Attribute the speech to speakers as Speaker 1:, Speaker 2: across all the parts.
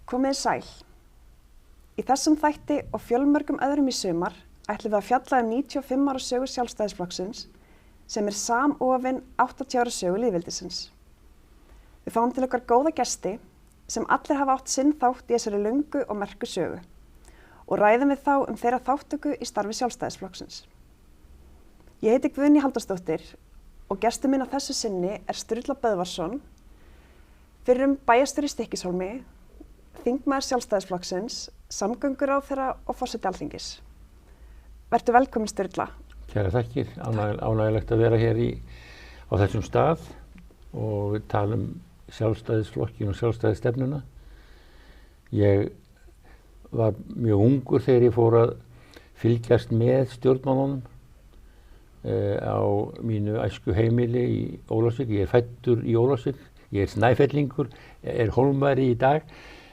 Speaker 1: Komið sæl. Í þessum þætti og fjölmörgum öðrum í sumar ætlum við að fjalla 95 ára sögu Sjálfstæðisflokksins sem samofin 80 ára sögu lýðveldisins. Við fáum til okkar góða gesti sem allir hafa átt sinn þátt í þessari löngu og merku sögu og ræðum við þá þeirra þáttöku í starfi Sjálfstæðisflokksins. Ég heiti Guðný Halldórsdóttir og gestur minn á þessu sinni Sturla Böðvarsson, fyrrum bæjarstjóri í Stykkishólmi, þingmaður Sjálfstæðisflokksins, samgönguráðherra og forseti Alþingis. Vertu velkomin Sturla.
Speaker 2: Kæra þakkir, ánægilegt að vera hér á þessum stað og tala Sjálfstæðisflokkin og sjálfstæðisstefnuna. Ég var mjög ungur þegar ég fór að fylgjast með stjórnmálunum á mínu æsku heimili í Ólafsvík. Ég fæddur í Ólafsvík, ég Snæfellingur, hólmari í dag,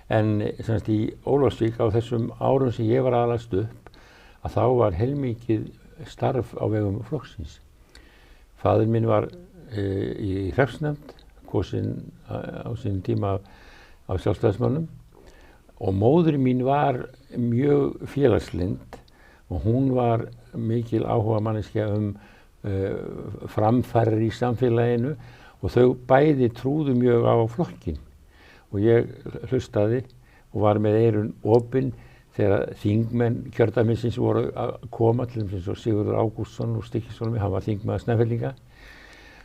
Speaker 2: en semst í Ólafsvík á þessum árum sem ég var að alast upp, að þá var heilmikið starf á vegum flokksins. Faðir minn var í hreppsnefnd, kosinn á sínum tíma af sjálfstæðismönnum, og móðir mín var mjög félagslynd og hún var mikil áhuga manneskja framfarir í samfélaginu og þau bæði trúðu mjög á flokkin. Og ég hlustaði og var með eyrun opin þegar þingmenn kjördæmisins voru að koma, til dæmis eins og Sigurður Ágústsson úr Stykkishólmi, hann var þingmaður Snæfellinga,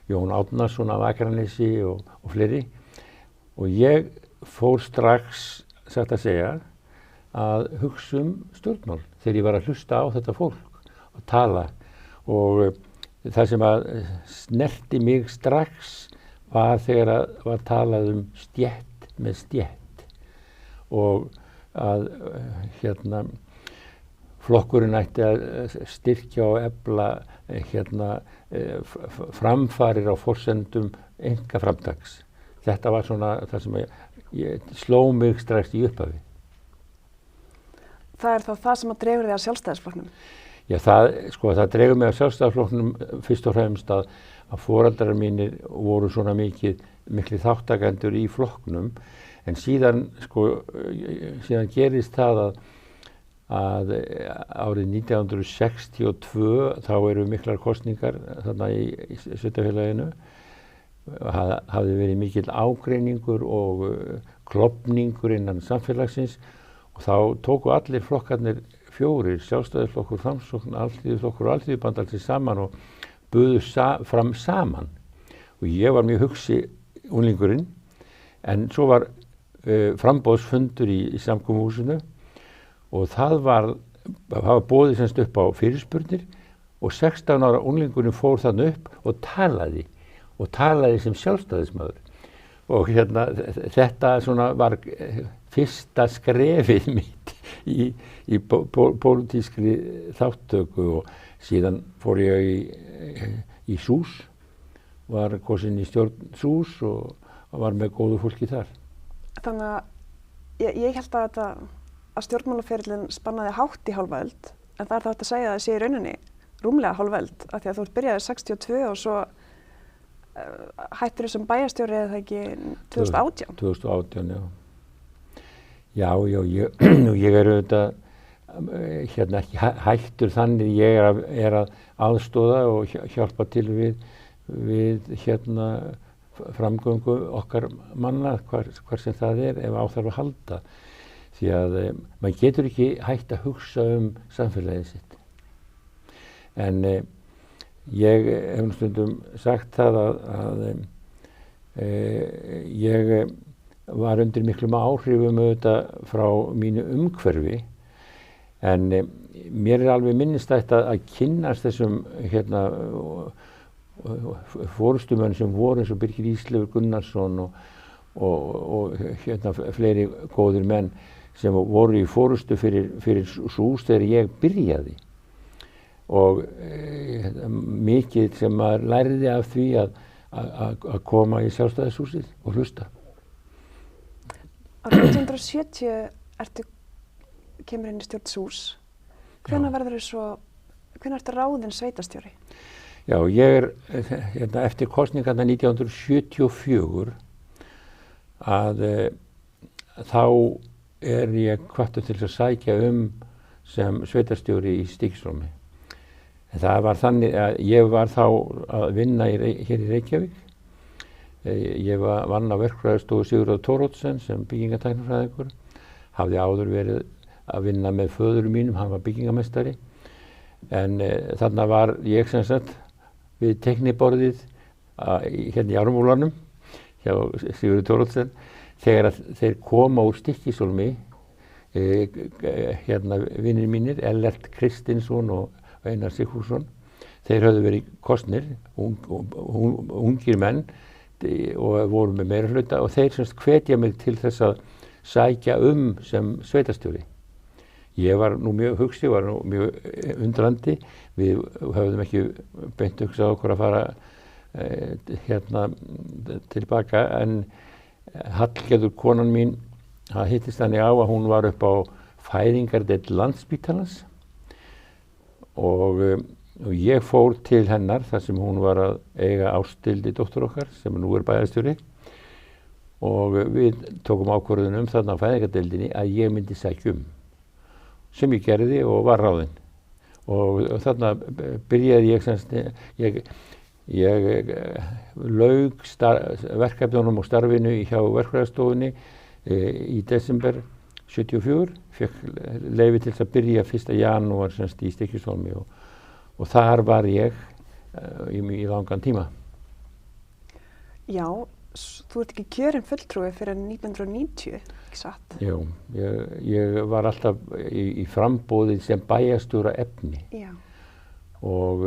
Speaker 2: Jón Árnason af Akranesi og fleiri. Og ég fór strax, satt að segja, að hugsa stjórnmál þegar ég var að hlusta á þetta fólk og tala. Og það sem að snerti mig strax var þegar að var talað stétt með stétt og að flokkurinn ætti að styrkja og efla framfarir á forsendum einkaframtaks. Þetta var svona það sem ég sló mig strax í upphafi.
Speaker 1: Það er þá það sem að dregur þig að Sjálfstæðisflokknum? Já,
Speaker 2: það dregur mig að Sjálfstæðisflokknum fyrst og fremst að foreldrar mínir voru svona miklir þáttakendur í flokknum, en síðan gerist það að árið 1962 þá eru miklar kosningar þarna í sveitarfélaginu. Hafði verið mikill ágreiningur og klofningur innan samfélagsins og þá tóku allir flokkarnir fjórir, Sjálfstæðisflokkur, Framsókn, Alþýðuflokkur og Alþýðubandalagið saman og buðu fram saman. Og ég var mjög hugsi unglingurinn, en svo var framboðsfundur í samkomuhúsinu og það var boðið semst upp á fyrirspurnir og 16 ára unglingurinn fór þannig upp og talaði sem sjálfstæðismaður. Og þetta var fyrsta skrefið mitt í pólitískri þáttöku og síðan fór ég í SÚS, var kosinn í stjórn SÚS og var með góðu fólki þar.
Speaker 1: Þannig að ég held að stjórnmálaferillinn spannaði hátt í hálfa öld, en það er það að segja að það sé í rauninni rúmlega hálfa öld, af því að þú byrjaði 62 og svo hættir sem bæjarstjóri eða ekki 2018?
Speaker 2: 2018, já. Já, ég er auðvitað ekki hættur þannig, ég er að aðstoða og hjálpa til við framgöngu okkar manna, hvar sem það er, ef á þarf að halda. Því að maður getur ekki hætt að hugsa samfélagið sitt. En ég hef stundum sagt það að ég var undir miklum áhrifum auðvitað frá mínu umhverfi, en mér er alveg minnistætt að kynnast þessum forystumönnum sem voru eins og Birgir Ísleifur Gunnarsson og fleiri góðir menn sem voru í forystu fyrir SÚS þegar ég byrjaði. Og mikið sem maður lærði af því að koma í Sjálfstæðishúsið og hlusta.
Speaker 1: Árið 1970 kemur inn í stjórn SÚS. Hvenær ertu ráðinn sveitarstjóri?
Speaker 2: Já, ég eftir kosningarnar 1974 að þá er ég hvattur til að sækja sem sveitarstjóri í Stykkishólmi. En það var þannig að ég var þá að vinna hér í Reykjavík. Ég vann á verkfræðistofu Sigurðar Thoroddsen sem byggingatæknifræðingur. Hafði áður verið að vinna með föður mínum, hann var byggingameistari. En þarna var ég sem sagt við tekniborðið hérna í Ármúlanum hjá Sigurður Thoroddsen. Þegar þeir koma úr Stykkishólmi, hérna vinir mínir, Ellert Kristinsson og Einar Sigfússon, þeir höfðu verið kosnir, ungir menn og voru með meirihluta og þeir semst hvetja mig til þess að sækja sem sveitarstjóri. Ég var nú mjög hugsi, var nú mjög undrandi, við höfðum ekki beint hugsað okkur að fara hérna tilbaka, en Hallgerður konan mín, það hittist þannig á að hún var upp á fæðingardeild Landspítalans og ég fór til hennar þar sem hún var að eiga Ásthildi dóttur okkar sem nú er bæjarstjóri og við tókum ákvörðun þarna á fæðingardeildinni að ég myndi sækja sem ég gerði og var ráðinn og þarna byrjaði ég lauk verkefnunum og starfinu hjá verkfræðistofunni í desember 74, fekk leyfi til að byrja 1. janúar í Stykkishólmi og þar var ég í langan tíma.
Speaker 1: Já, þú ert ekki kjörinn fulltrúi fyrir 1990, ekki satt?
Speaker 2: Jú, ég var alltaf í framboði sem bæjarstjóra efni. Já. Og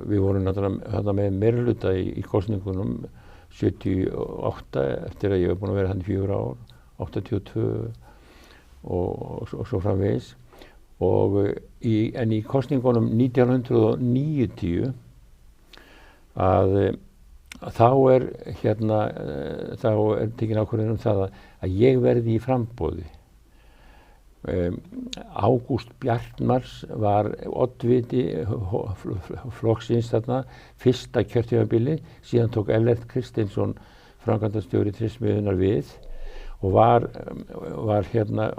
Speaker 2: við vorum náttúrulega með meirihluta í kosningunum 78 eftir að ég hef búin að vera hann í 4 ár, 82 og svo framvegis. En í kosningunum 1990 þá er tekin ákvörðun það að ég verði í framboði. Ágúst Bjartmars var oddviti flokksins þarna fyrsta kjörtímabili, síðan tók Ellert Kristinsson framkvæmdastjóri Trésmiðjunnar við og var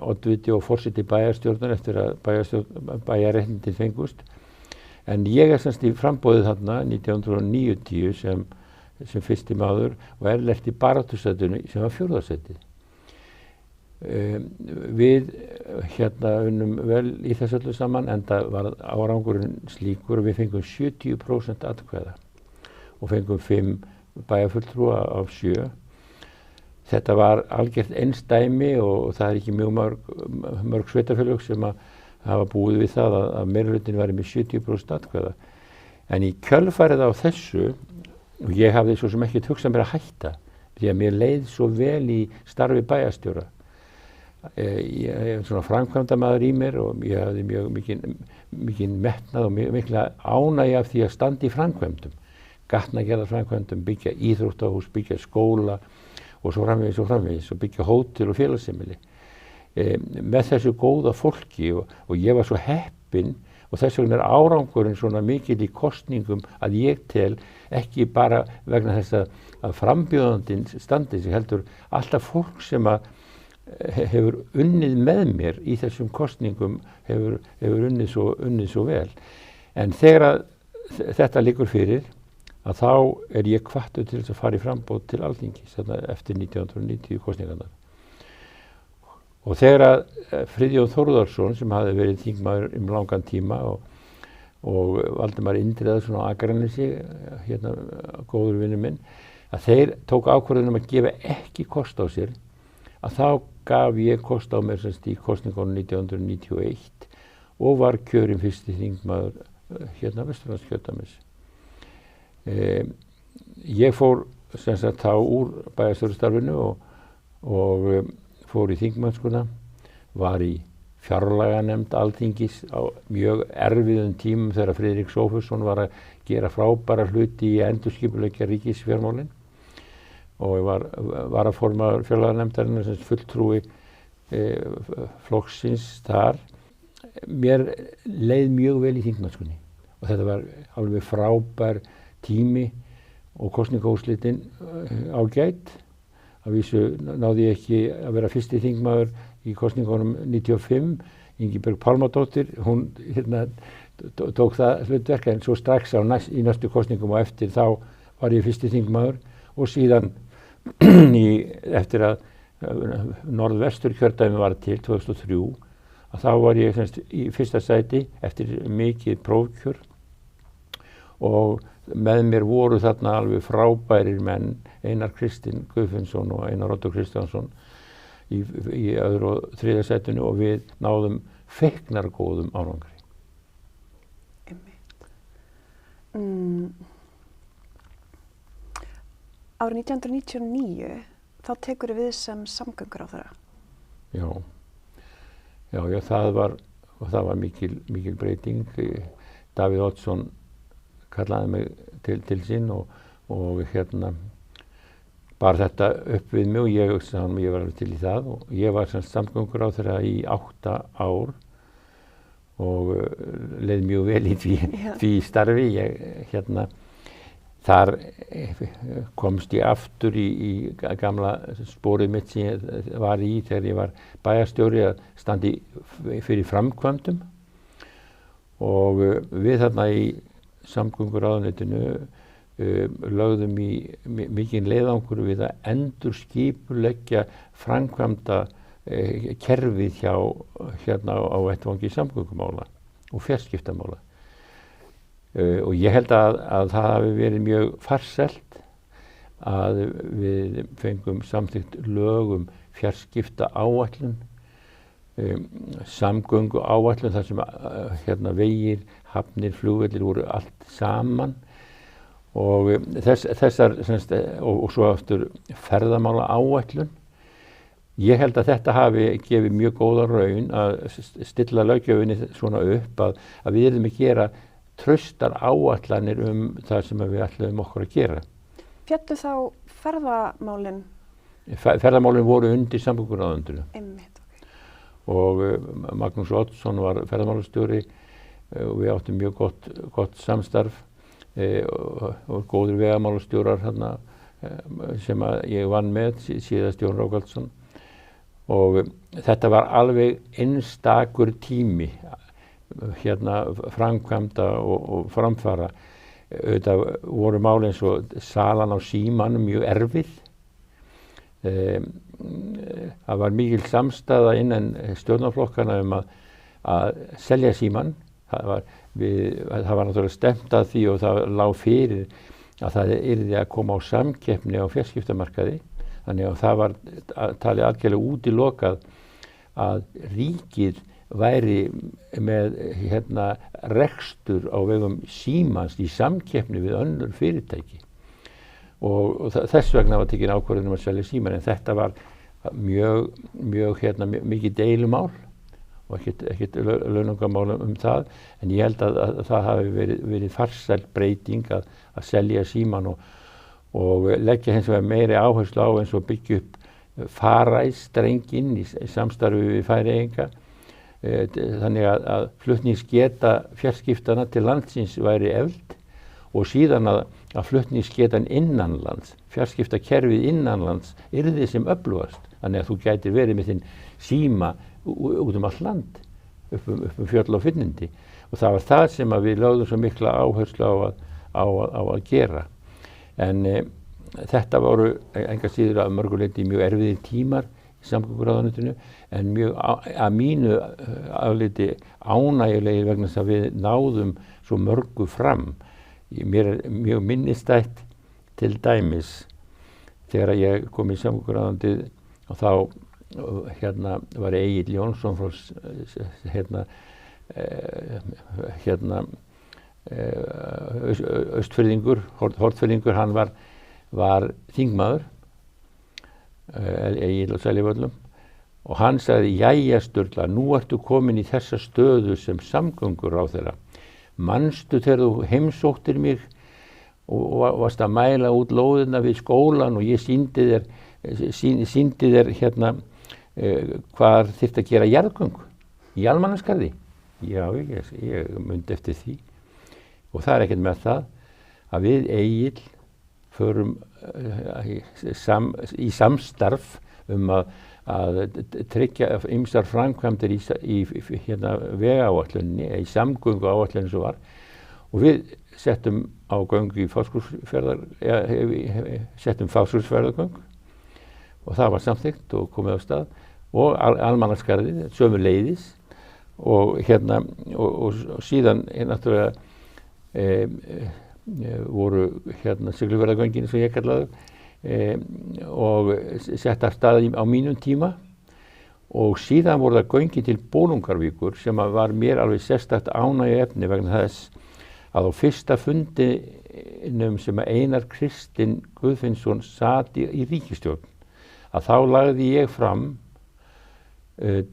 Speaker 2: oddviti og forseti bæjarstjórnar eftir að bæjarréttindi fengust. En ég er semst í framboði þarna 1990 sem fyrsti maður og Ellert í baráttusætinu sem var 4. sæti. Við unnum vel í þessu öllu saman enda var árangurinn slíkur og við fengum 70% atkvæða og fengum 5 bæjarfulltrúa af 7. Þetta var algjört einsdæmi og það er ekki mjög mörg sveitarfélög sem hafa búið við það að meirihlutin væri með 70% atkvæða. En í kjölfarið á þessu, og ég hafði svo sem ekkert hugsað mér að hætta, því að mér leið svo vel í starfi bæjarstjóra. Ég er svona framkvæmdamaður í mér og ég hafði mjög mikinn metnað og mikla ánægju af því að standa í framkvæmdum. Gatnagerðarframkvæmdum, byggja íþróttahús, byggja skóla og svo framvegis og byggja hótel og félagsheimili. Með þessu góða fólki og ég var svo heppinn og þess vegna er árangurinn svona mikill í kosningum að ég tel ekki bara vegna þess að frambjóðandinn standi sig heldur alltaf fólk sem hefur unnið með mér í þessum kosningum hefur unnið svo vel. En þegar þetta liggur fyrir að þá er ég hvattur til þess að fara í framboð til Alþingis eftir 1990 kosningarnar. Og þegar að Friðjón Þórðarsson sem hafði verið þingmaður langan tíma og Valdimar Indriðason á Akranesi, góður vinur minn, að þeir tók ákvörðun að gefa ekki kost á sér, að þá gaf ég kost á mér í kosningunum 1991 og var kjörinn fyrsti þingmaður Vesturlandskjördæmis. Ég fór þá úr bæjarstjórastarfinu og fór í þingmennskuna, var í fjárlaganefnd Alþingis á mjög erfiðum tímum þegar Friðrik Sophusson var að gera frábæra hluti í endurskipuleggja ríkisfjármálin og ég var varaformaður fjárlaganefndarinnar sem fulltrúi flokksins þar. Mér leið mjög vel í þingmennskunni og þetta var alveg frábær tími og kosningaúrslitin ágæt. Að vísu náði ég ekki að vera fyrsti þingmaður í kosningunum 95. Ingibjörg Pálmadóttir, hún tók það hlutverk, en svo strax í næstu kosningum og eftir þá var ég fyrsti þingmaður og síðan eftir að Norðvesturkjördæmi var til 2003 að þá var ég í fyrsta sæti eftir mikið prófkjör og með mér voru þarna alveg frábærir menn, Einar Kristinn Guðfinnsson og Einar Oddur Kristjánsson í öðru og þriðja sætinu og við náðum feiknargóðum árangri.
Speaker 1: Árið 1999 þá tekur við sem samgönguráðherra.
Speaker 2: Já, það var mikil breyting. Davíð Oddsson kallaði mig til sín og bar þetta upp við mig og ég var alveg til í það og ég var samgönguráðherra í 8 ár og leið mjög vel í því starfi. Þar komst ég aftur í gamla sporið mitt sem ég var í þegar ég var bæjarstjóri að standi fyrir framkvæmdum og við þarna í samgönguráðuneytinu lögðum í mikinn leiðangur við að endurskipuleggja framkvæmda kerfið á vettvangi samgöngumála og fjarskiptamála. Og ég held að það hafi verið mjög farsælt að við fengum samþykkt lög fjarskipta áætlun, samgöngu áætlun þar sem vegir, hafnir, flugvellir voru allt saman og þessar og svo aftur ferðamála áætlun. Ég held að þetta hafi gefið mjög góða raun að stilla löggjöfinni svona upp að við erum að gera traustar áætlanir það sem við ætluðum okkur að gera.
Speaker 1: Féllu þá ferðamálin?
Speaker 2: Ferðamálin voru undir samgönguráðuneytinu.
Speaker 1: Einmitt, ok.
Speaker 2: Og Magnús Oddsson var ferðamálastjóri og við áttum mjög gott samstarf og góðir vegamálastjórar sem ég vann með, síðast Jón Rókaldsson. Og þetta var alveg einstakur tími framkvæmda og framfara. Auðvitað voru mál eins og salan á símanum mjög erfið. Það var mikil samstaða innan stjórnarflokkana að selja símann. Það var náttúrulega stefnt að því og það lá fyrir að það yrði að koma á samkeppni á fjarskiptamarkaði. Þannig að það var talið algjörlega útilokað að ríkið væri með rekstur á vegum Símans í samkeppni við önnur fyrirtæki og þess vegna var tekin ákvörðun að selja Síman, en þetta var mjög mikið deilumál og ekkert launungamál það, en ég held að það hafi verið farsæl breyting að selja Síman og leggja hins vegar meiri áherslu á eins og byggja upp faræstrenginn í samstarfi við Færeyinga. Þannig að flutningsgeta fjarskiptana til landsins væri efld og síðan að flutningsgetan innanlands, fjarskiptakerfið innanlands yrði sem öflugast. Þannig að þú gætir verið með þinn síma út allt land, upp fjöll og finnindi. Og það var það sem við lögðum svo mikla áherslu á að gera. En þetta voru enga síður að mörguleyti mjög erfiðir tímar í samgönguráðuneytinu, en mjög að mínu áliti ánægjulegir vegna þess að við náðum svo mörgu fram. Mér mjög minnistætt til dæmis þegar ég kom í samgönguráðuneytið og þá var Egill Jónsson frá Austfirðingur, Hornfirðingur, hann var þingmaður, Egill á Seljavöllum, og hann sagði: "Jæja Sturla, nú ertu komin í þessa stöðu sem samgönguráðherra. Manstu þegar þú heimsóttir mig og varst að mæla út lóðina við skólan og ég sýndi þér hvað þyrfti að gera jarðgöng í Almannaskarði?" Já, ég mundi eftir því. Og það ekkert með það að við Egill förum í samstarf að tryggja ýmsar framkvæmdir í vegaáætluninni, í samgönguáætluninni sem var, og við settum á göng í settum Fáskrúðsfjarðargöng og það var samþykkt og komið á stað, og Almannaskarðið sömuleiðis, og síðan náttúrulega voru Siglufjarðargöngin sem ég kallaði, og sett af stað á mínum tíma, og síðan voru það göngin til Bolungarvíkur sem var mér alveg sérstakt ánægjuefni vegna þess að á fyrsta fundinum sem Einar Kristinn Guðfinnsson sat í ríkisstjórn, að þá lagði ég fram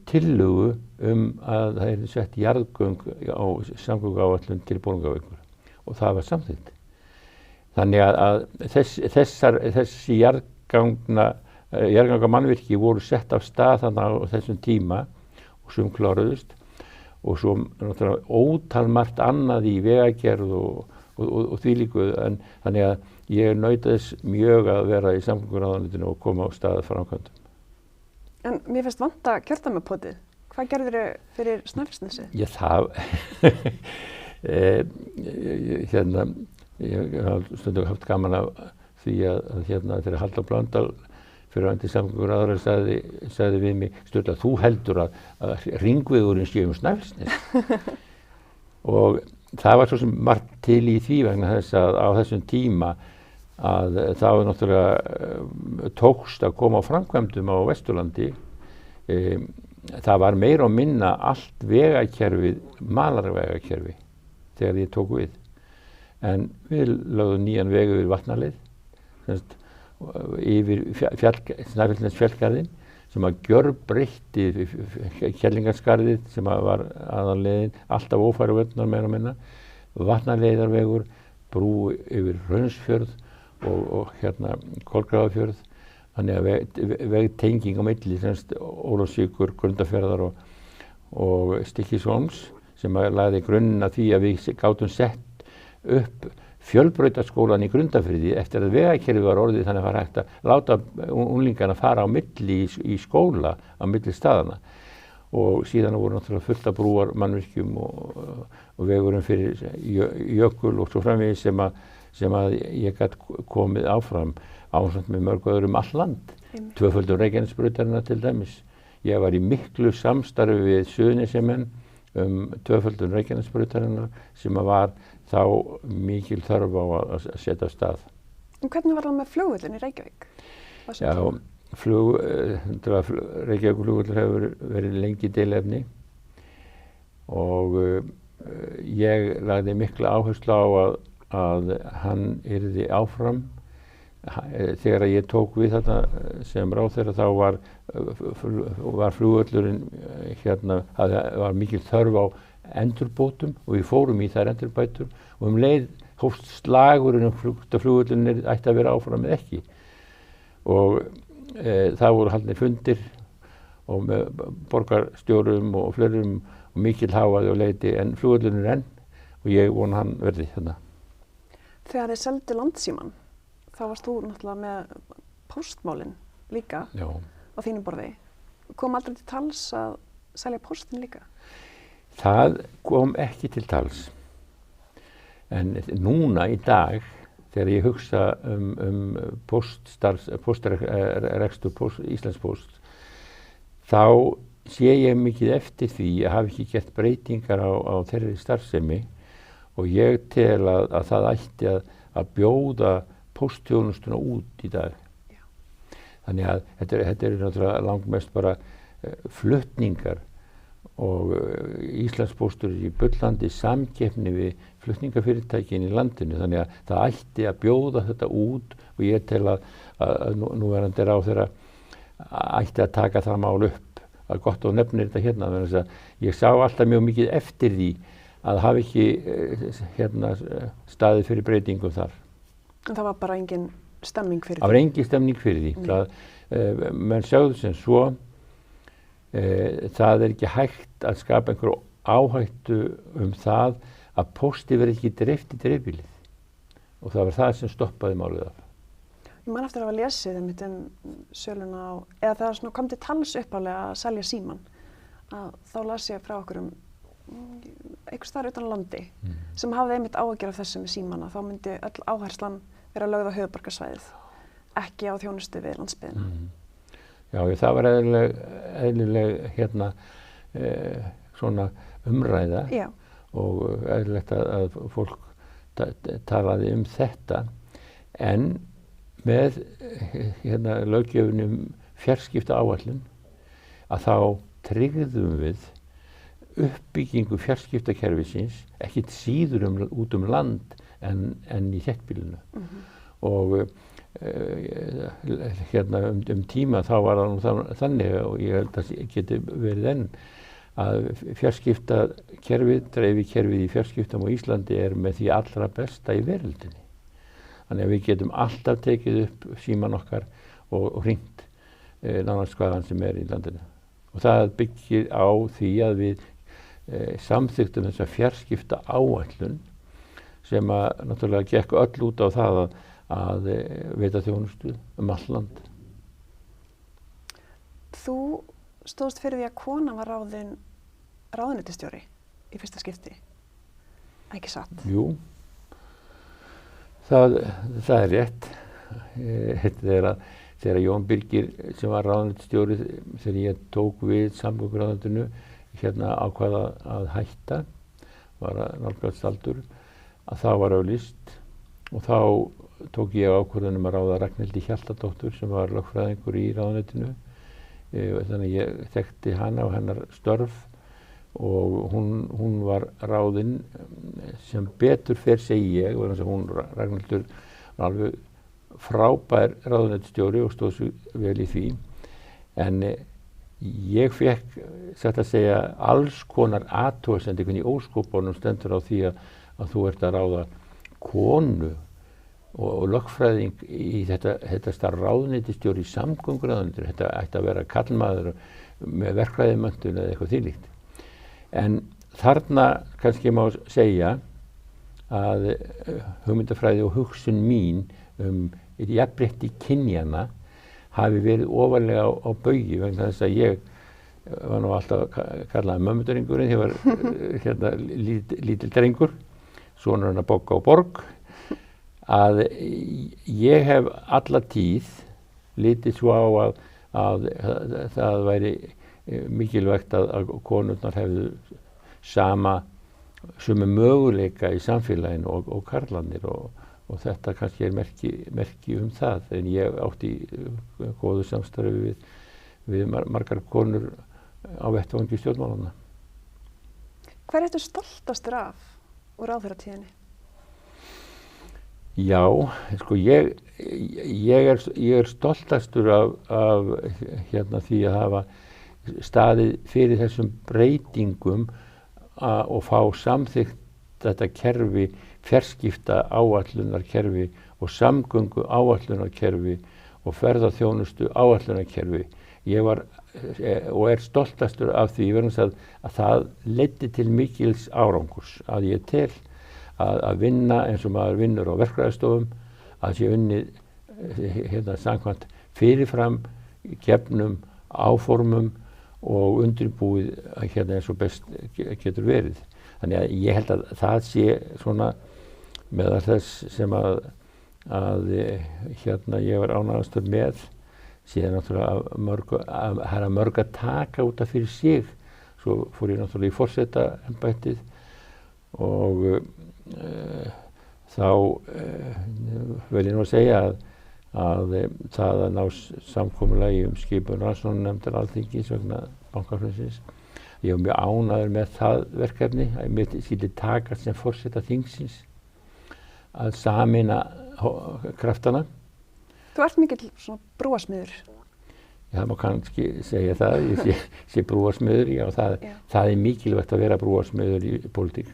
Speaker 2: tillögu að það yrði sett jarðgöng á samgönguáætlun til Bolungarvíkur, og það var samþykkt. Þannig að þessi jarðgangamannvirki voru sett af stað þarna á þessum tíma og sum kláruðust, og svo náttúrulega ótalmargt annað í vegagerð og þvílíku, þannig að ég naut þess mjög að vera í samgönguráðuneytinu og koma á stað framkvæmdum.
Speaker 1: En mér finnst vanta kjördæmapotið. Hvað gerðirðu fyrir Snæfellsnesið?
Speaker 2: Já, það ég hef stundum haft gaman af því að þegar Halldór Blöndal fyrrverandi samgönguráðherra sagði við mig: Sturla, þú heldur að hringvegurinn sé Snæfellsnes. Og það var svo sem margt til í því vegna þess að á þessum tíma að það var náttúrulega tókst að koma á framkvæmdum á Vesturlandi. Það var meira og minna allt vegakerfið, malarvegakerfi, þegar ég tók við. En við lögðum nýjan veg yfir Vatnaleið, yfir Snæfellsnes fjallgarðinn, sem að gjörbreytti Kerlingarskarðið sem var aðalleiðin, alltaf ófæru völdnar meira og minna, Vatnaleiðarvegur, brú yfir Hraunsfjörð og Kolgrafafjörð, þannig að vegtenging á milli, Ólafsvíkur, Grundarfjarðar og Stykkishólms, sem að lagði grunninn að því að við gátum sett upp fjölbrautaskólann í Grundarfirði eftir að vegakerfið var orðið þannig að það var hægt að láta unglingana fara á milli í skóla á milli staðana, og síðan voru náttúrulega fullt af brúar, mannvirkjum og vegurinn fyrir Jökul og svo framvegis sem að ég gat komið áfram ásamt með mörg öðrum all land. Tvöföldun Reykjanesbrautarinnar til dæmis. Ég var í miklu samstarfi við Suðurnesjamenn tvöföldun Reykjanesbrautarinnar sem að var þá mikil þörf á að setja af stað.
Speaker 1: En hvernig var það með flugvöllin í Reykjavík?
Speaker 2: Já, Reykjavíkurflugvöllur hefur verið lengi deilefni, og ég lagði mikla áherslu á að hann yrði áfram. Þegar ég tók við þetta sem ráðherra þá var flugvöllurinn var mikil þörf á endurbótum, og við fórum í þær endurbætur, og leið hófst slagurinn flugvöllurinn ætti að vera áfram eða ekki. Og það voru haldnir fundir og með borgarstjórum og fleirum og mikil hávaði og leiti, en flugvöllurinn er enn og ég vona hann verði þarna.
Speaker 1: Þegar þið seldu Landssímann, þá varst þú náttúrulega með póstmálin líka á þínu borði. Kom aldrei til tals að selja póstin líka?
Speaker 2: Það kom ekki til tals. En núna í dag, þegar ég hugsa póstrekstur Íslandspóst, þá sé ég mikið eftir því að hafa ekki gert breytingar á þeirri starfsemi, og ég tel að það ætti að bjóða póstþjónustuna út í dag. Já. Þannig að þetta er náttúrulega langmest bara flutningar, og Íslandspóstur í bullandi samkeppni við flutningafyrirtækin í landinu, þannig að það ætti að bjóða þetta út, og ég tel að núverandi ráðherra ætti að taka það mál upp. Það er gott að nefnir þetta hérna, þannig að ég sá alltaf mjög mikið eftir því að hafa ekki staðið fyrir breytingum þar.
Speaker 1: En það var bara engin stemning fyrir því?
Speaker 2: Það var engin stemning fyrir því. Menn sjáðu sem svo, það er ekki hægt að skapa einhverju áhættu það að pósti verði ekki dreift í dreifbýlið, og það var það sem stoppaði málið af.
Speaker 1: Ég man eftir að hafa lesið einmitt söluna eða það svona kom til tals uppálega að selja síman. Að þá las ég frá okkur einhvers staðar utan á landi sem hafði einmitt áhyggjur af þessu með símana. Þá myndi öll áherslan vera lögð á höfuðborgarsvæðið, ekki á þjónustu við landsbyggðina.
Speaker 2: Já, það var eðlileg svona umræða. Já. Og eðlilegt að fólk talaði þetta, en með löggjöfin fjarskiptaáætlun að þá tryggðum við uppbyggingu fjarskiptakerfisins ekkert síður út land en í þéttbýlinu. Og tíma þá var það þannig, og ég held að geti verið enn, að fjarskiptakerfið, dreifikerfið í fjarskiptum á Íslandi með því allra besta í veröldinni. Þannig að við getum alltaf tekið upp síman okkar og hringt nánast hvaðan sem í landinu. Og það byggir á því að við samþykktum þessa fjarskiptaáætlun sem náttúrulega gekk öll út á það að veita þjónustu all land.
Speaker 1: Þú stóðst fyrir því að kona var ráðin ráðuneytisstjóri í fyrsta skipti, ekki satt?
Speaker 2: Jú, það rétt. Þegar Jón Birgir sem var ráðuneytisstjóri, þegar ég tók við samgönguráðuneytinu, ákvað að hætta, var að nálgast aldur, að það var auglýst, og þá tók ég ákvörðun að ráða Ragnhildi Hjaltadóttur sem var lögfræðingur í ráðuneytinu. Þannig ég þekkti hana og hennar störf, og hún var ráðin sem betur fer, segi ég, og Ragnhildur var alveg frábær ráðuneytisstjóri og stóð svo vel í því. En ég fekk, satt að segja, alls konar athugasemdir hvernig í óskopunum stendur á því að þú ert að ráða konu og lögfræðing í þetta starf ráðuneytisstjóri í samgönguráðuneytinu. Þetta ætti að vera karlmaður með verkfræðimenntun eða eitthvað þvílíkt. En þarna kannski má segja að hugmyndafræði og hugsun mín jafnrétti kynjanna hafi verið ofarlega á baugi, vegna þess að ég var nú alltaf kallaði mömmudrengurinn, ég var lítill drengur, sonur hennar Bogga og Borg, að ég hef alla tíð litið svo á að það væri mikilvægt að konurnar hefðu sömu möguleika í samfélaginu og karlarnir, og þetta kannski merki það, en ég átti góðu samstarfi við margar konur á vettvangi stjórnmálanna.
Speaker 1: Hver ertu stoltastur af úr ráðherratíðinni?
Speaker 2: Já, sko ég er stoltastur af því að hafa staðið fyrir þessum breytingum og fá samþykkt þetta kerfi, fjarskipta áætlunarkerfi og samgöngu áætlunarkerfi og ferðaþjónustu áætlunarkerfi. Ég var og er stoltastur af því vegna að það leiddi til mikils árangurs, að ég tel að vinna eins og maður vinnur á verkfræðistofum, að sé unnið samkvæmt fyrirfram gefnum áformum og undirbúið eins og best getur verið. Þannig að ég held að það sé svona meðal þess sem að ég var ánægðastur með, síðan náttúrulega mörg að taka út af fyrir sig. Svo fór ég náttúrulega í forsetaembættið og þá vil ég nú segja að það að ná samkomulagi skipun rannsóknarnefndar Alþingis vegna bankahrunsins. Ég var mjög ánægður með það verkefni, að mér skyldi takast sem forseta þingsins að sameina kraftana.
Speaker 1: Þú ert mikill svona brúarsmiður.
Speaker 2: Já, það má kannski segja það, ég sé brúarsmiður, já, það er mikilvægt að vera brúarsmiður í pólitík.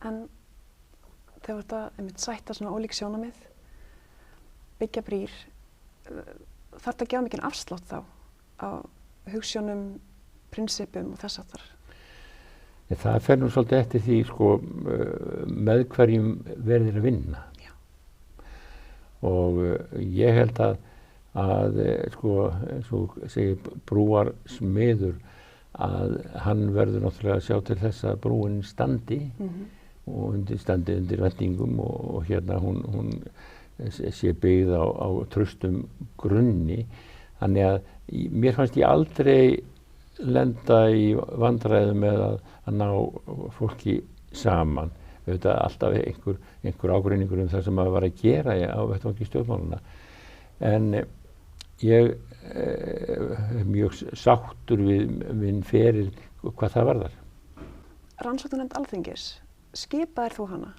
Speaker 1: En þegar þetta sætta svona ólík sjónarmið, byggja brýr, þarf það að gefa mikinn afslátt þá á hugsjónum, prinsipum og þess aftar?
Speaker 2: Það fer nú svolítið eftir því með hverjum verður að vinna. Já. og ég held að sko, eins og segir brúarsmiður, að hann verður náttúrulega að sjá til þess að brúin standi og standi undir vendingum og hérna hún sé byggð á traustum grunni. Þannig að mér fannst ég aldrei lenda í vandræðum með að ná fólki saman. Auðvitað alltaf einhver ágreiningur það sem maður var að gera á vettvangi stjórnmálanna. En ég er mjög sáttur við minn feril hvað það varðar.
Speaker 1: Rannsóknarnefnd Alþingis, skipaðir þú hana?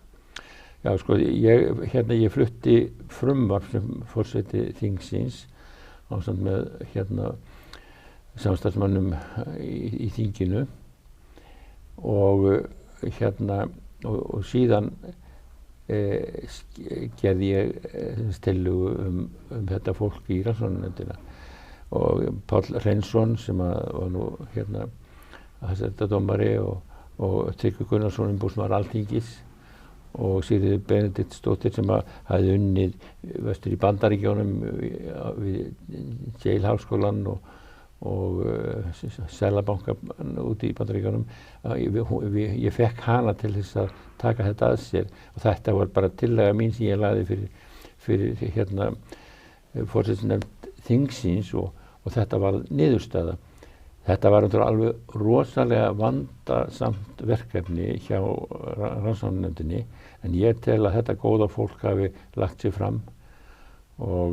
Speaker 2: Já, sko, ég flutti frumvarp sem forseti þingsins ásamt með samstarfsmönnum í þinginu og síðan gerði ég tillögu um þetta fólk í rannsóknarnefndina og Páll Hreinsson sem var nú hæstaréttardómari og Tryggvi Gunnarsson umboðsmaður Alþingis og Sigríður Benediktsdóttir sem hafði unnið vestur í Bandaríkjunum við Yale-háskólann og Seðlabankann úti í Bandaríkjunum. Ég fekk hana til þess að taka þetta að sér og þetta var bara tillaga mín sem ég lagði fyrir forsætisnefnd þingsins og þetta var niðurstaða. Þetta var alveg rosalega vandasamt verkefni hjá rannsóknarnefndinni en ég tel að þetta góða fólk hafi lagt sig fram og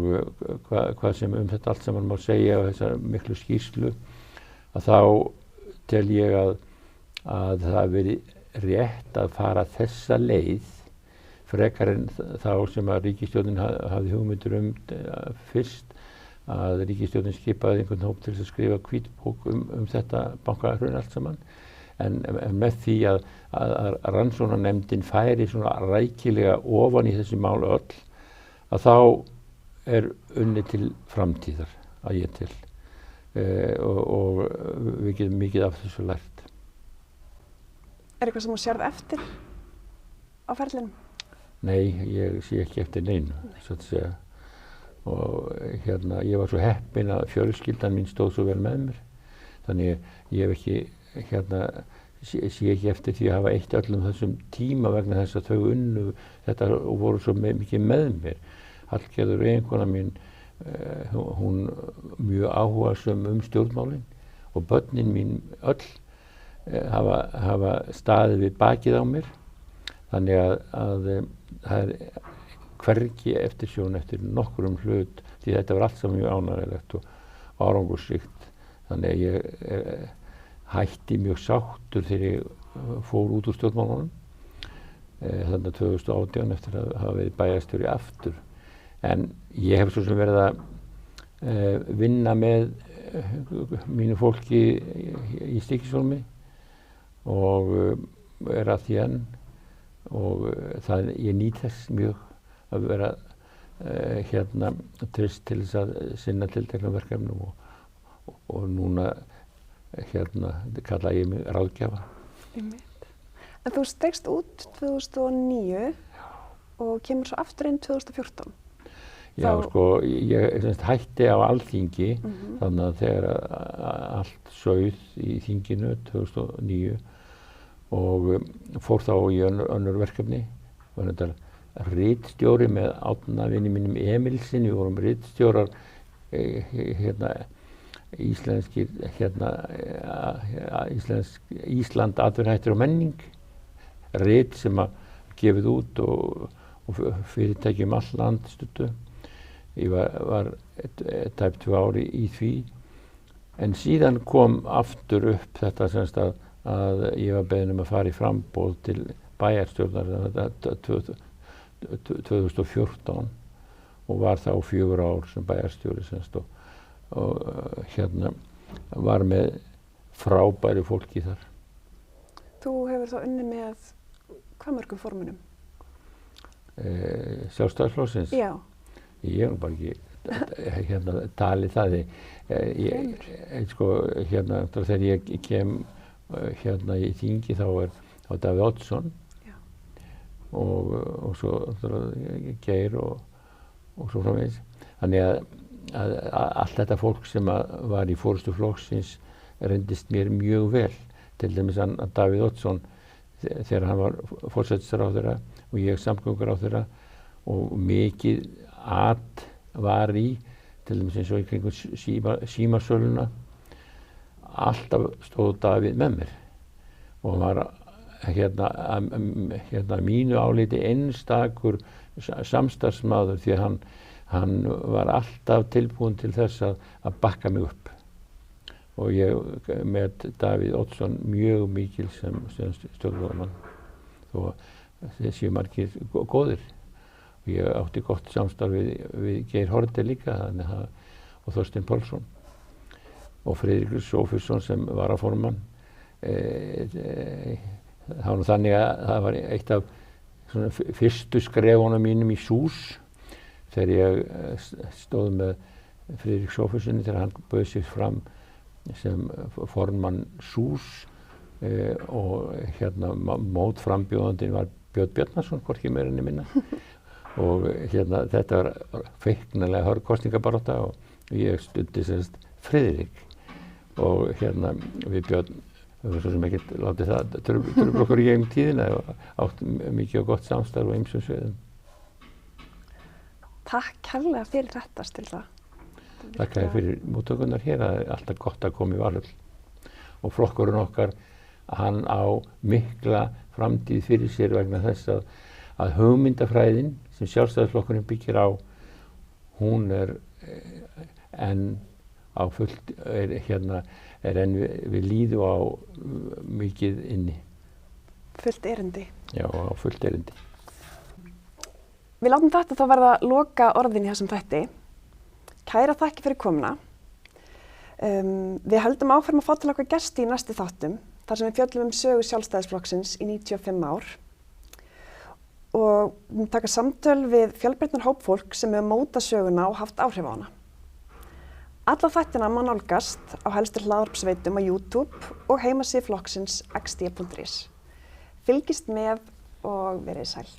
Speaker 2: hvað sem þetta allt saman má segja á þessa miklu skýrslu að þá tel ég að það hafi verið rétt að fara þessa leið frekar en þá sem að ríkisstjórnin hafði hugmyndir fyrst að ríkisstjórnin skipaði einhvern hóp til þess að skrifa hvítbók þetta bankahrun allt saman en með því að rannsóknarnefndin færi svona rækilega ofan í þessi mál öll að þá er unnið til framtíðar að ég til og við getum mikið af þessu lært.
Speaker 1: Er eitthvað sem þú sérð eftir á ferlinum?
Speaker 2: Nei, ég sé ekki eftir neinu, svo að segja. Og ég var svo heppinn að fjölskyldan mín stóð svo vel með mér. Þannig ég hef ekki, sé ekki eftir því að hafa eytt öllum þessum tíma vegna þess að þau unnu þetta og voru svo mikið með mér. Hallgerður eiginkona mín, hún mjög áhugasöm stjórnmálin og börnin mín öll hafa staðið við bakið á mér. Þannig að það er hvergi eftirsjón eftir nokkrum hlut því þetta var allt saman mjög ánægjulegt og árangursríkt. Þannig að ég hætti mjög sáttur þegar ég fór út úr stjórnmálunum þannig að 2018 eftir að hafa verið bæjarstjóri aftur. En ég hef svo sem verið að vinna með mínu fólki í Stykkishólmi og er að því enn og ég nýt þess mjög að vera treyst til þess að sinna tilteknum verkefnum og núna kalla ég mig ráðgjafa.
Speaker 1: En þú steigst út 2009 og kemur svo aftur inn 2014.
Speaker 2: Já, sko, ég hætti á Alþingi þannig að þegar allt sauð í þinginu 2009 og fór þá í önnur verkefni. Var þetta ritstjóri með Árna vini mínum Emilssyni, við vorum ritstjórar Ísland atvinnhættir og menning, rit sem að gefið út og fyrirtæki all land stuttu. Ég var tæp 2 ári í því en síðan kom aftur upp þetta semst að ég var beðinn að fara í framboð til bæjarstjórnar 2014 og var þá 4 ár sem bæjarstjóri semst og var með frábæru fólki þar.
Speaker 1: Þú hefur þá unnið með hvað mörgum formunum?
Speaker 2: Sjálfstæðisflokksins?
Speaker 1: Já.
Speaker 2: Ég er bara ekki talið það. Sko, þegar ég kem í þingi þá er Davíð Oddsson og svo Geir og svo framvegis. Þannig að allt þetta fólk sem var í forystu flokksins reyndist mér mjög vel. Til dæmis hann Davíð Oddsson þegar hann var forsætisráðherra og ég samgönguráðherra og mikið var í, til dæmis eins og í kringum símasöluna. Alltaf stóð Davíð með mér og var hérna mínu áliti einstakur samstarfsmaður því að hann var alltaf tilbúinn til þess að bakka mig upp. Og ég met Davíð Oddsson mjög mikil sem stjórnmálamann þó þeir séu margir góðir. Ég átti gott samstarf við Geir Haarde líka og Þorstein Pálsson og Friðrik Sophusson sem varaformann. Það var nú þannig að það var eitt af svona fyrstu skrefunum mínum í SÚS þegar ég stóð með Friðrik Sophusson þegar hann bauð sig fram sem formann SÚS og hérna mótframbjóðandinn var Björn Bjarnason, hvorki meira en minna. Og hérna þetta var feiknarlega hörð kosningabarátta og ég studdi semst Friðrik og hérna við Björn við svo sem ekkert látið það trufla okkur í gegnum tíðina og átt mikið og gott samstarf á ýmsum sviðum.
Speaker 1: Takk kærlega fyrir þetta Sturla.
Speaker 2: Takk fyrir móttökurnar hér, það alltaf gott að koma í Valhöll. Og flokkurinn okkar, hann á mikla framtíð fyrir sér vegna þess að hugmyndafræðin sem Sjálfstæðisflokkurinn byggir á, hún enn á fullt, enn við líðu á mikið inni.
Speaker 1: Fullt erindi.
Speaker 2: Já, á fullt erindi.
Speaker 1: Við látum þetta þá verða loka orðin í þessum þætti. Kæra þakki fyrir komuna. Við höldum áfram að fá til okkar gesti í næstu þáttum, þar sem við fjöllum sögu Sjálfstæðisflokksins í 95 ár. Og við taka samtöl við fjölbreyttan hóp fólk sem hefur mótað söguna og haft áhrif á hana. Alla þættina má nálgast á helstu hlaðvarpsveitum á YouTube og heimasíðu flokksins xd.is. Fylgist með og verið sæl.